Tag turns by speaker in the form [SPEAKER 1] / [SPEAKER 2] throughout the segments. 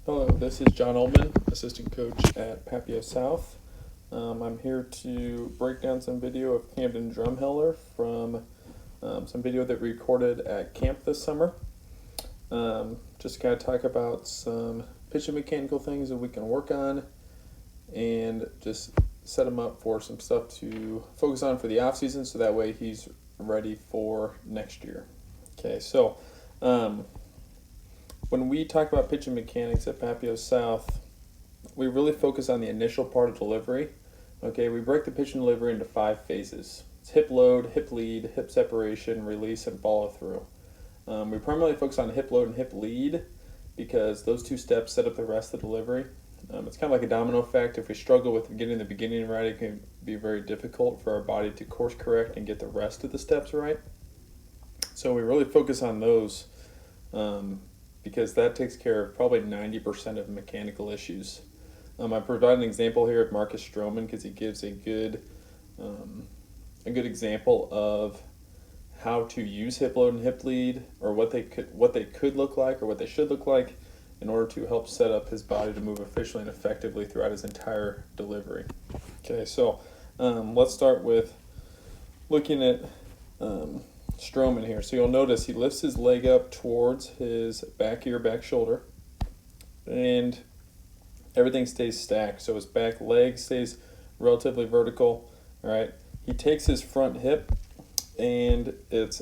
[SPEAKER 1] Hello, this is John Ullman, assistant coach at Papio South. I'm here to break down some video of Camden Drumheller from some video that we recorded at camp this summer. Just kind of talk about some pitching mechanical things that we can work on and just set him up for some stuff to focus on for the off season, so that way he's ready for next year. Okay, so when we talk about pitching mechanics at Papio South, we really focus on the initial part of delivery. Okay, we break the pitch and delivery into 5 phases. It's hip load, hip lead, hip separation, release, and follow through. We primarily focus on hip load and hip lead because those 2 steps set up the rest of the delivery. It's kind of like a domino effect. If we struggle with getting the beginning right, it can be very difficult for our body to course correct and get the rest of the steps right. So we really focus on those because that takes care of probably 90% of mechanical issues. I provide an example here of Marcus Stroman because he gives a good example of how to use hip load and hip lead, or what they could look like, or what they should look like, in order to help set up his body to move efficiently and effectively throughout his entire delivery. Okay, so let's start with looking at Stroman here. So you'll notice he lifts his leg up towards his back ear, back shoulder, and everything stays stacked. So his back leg stays relatively vertical. All right. He takes his front hip and it's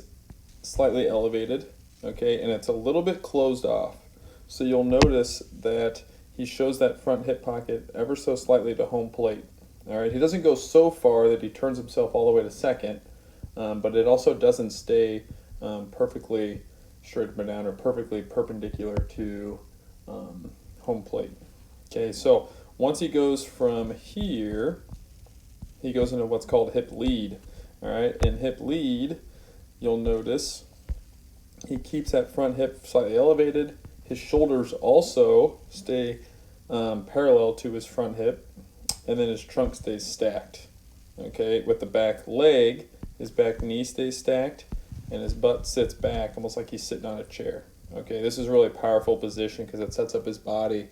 [SPEAKER 1] slightly elevated. Okay, and it's a little bit closed off. So you'll notice that he shows that front hip pocket ever so slightly to home plate. All right. He doesn't go so far that he turns himself all the way to second. But it also doesn't stay perfectly straight up and down or perfectly perpendicular to home plate. Okay, so once he goes from here, he goes into what's called hip lead. All right, in hip lead, you'll notice he keeps that front hip slightly elevated. His shoulders also stay parallel to his front hip, and then his trunk stays stacked. Okay, with the back leg, his back knee stays stacked, and his butt sits back almost like he's sitting on a chair. Okay, this is a really powerful position because it sets up his body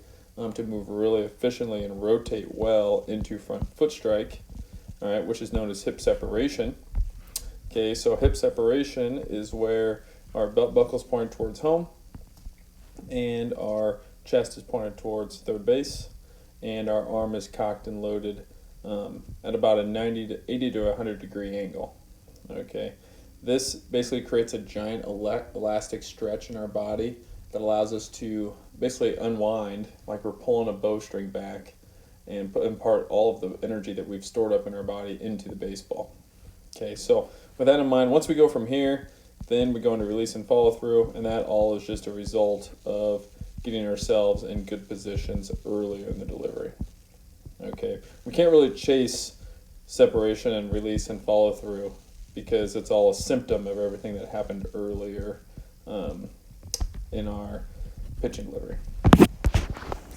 [SPEAKER 1] to move really efficiently and rotate well into front foot strike, all right, which is known as hip separation. Okay, so hip separation is where our belt buckle is pointed towards home, and our chest is pointed towards third base, and our arm is cocked and loaded at about a 90 to 80 to 100 degree angle. Okay, this basically creates a giant elastic stretch in our body that allows us to basically unwind like we're pulling a bowstring back and impart all of the energy that we've stored up in our body into the baseball. Okay, so with that in mind, once we go from here, then we go into release and follow through, and that all is just a result of getting ourselves in good positions earlier in the delivery. Okay, we can't really chase separation and release and follow through because it's all a symptom of everything that happened earlier in our pitching delivery.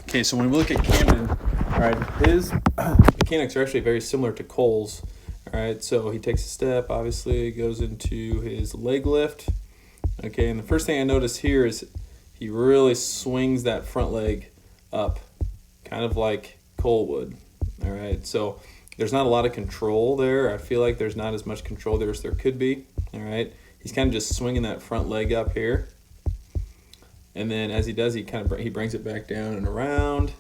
[SPEAKER 1] Okay, so when we look at Camden, all right, his mechanics are actually very similar to Cole's. All right, so he takes a step, obviously goes into his leg lift. Okay, and the first thing I notice here is he really swings that front leg up, kind of like Cole would. All right, so there's not a lot of control there. I feel like there's not as much control there as there could be. All right, he's kind of just swinging that front leg up here, and then as he does, he brings it back down and around,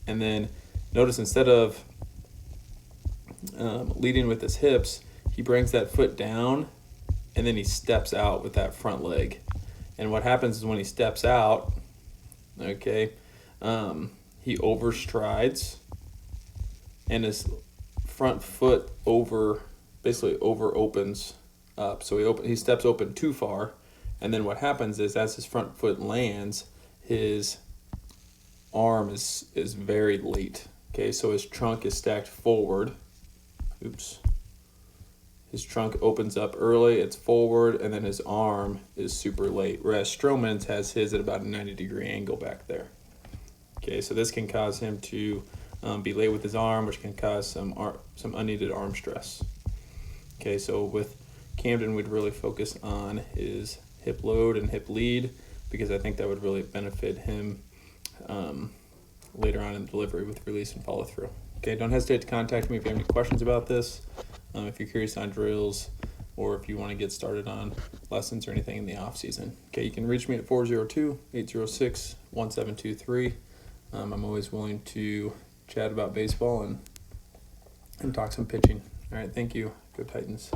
[SPEAKER 1] and then notice instead of leading with his hips, he brings that foot down, and then he steps out with that front leg. And what happens is when he steps out, okay, he overstrides, and his front foot basically over opens up. So he steps open too far, and then what happens is as his front foot lands, his arm is very late. Okay, so his trunk is stacked forward. Oops. His trunk opens up early, it's forward, and then his arm is super late, whereas Stroman's has his at about a 90 degree angle back there. Okay, so this can cause him to be late with his arm, which can cause some unneeded arm stress. Okay, so with Camden, we'd really focus on his hip load and hip lead because I think that would really benefit him later on in the delivery with release and follow through. Okay, don't hesitate to contact me if you have any questions about this. If you're curious on drills, or if you want to get started on lessons or anything in the off season. Okay, you can reach me at 402-806-1723. I'm always willing to chat about baseball and talk some pitching. All right, thank you. Go Titans.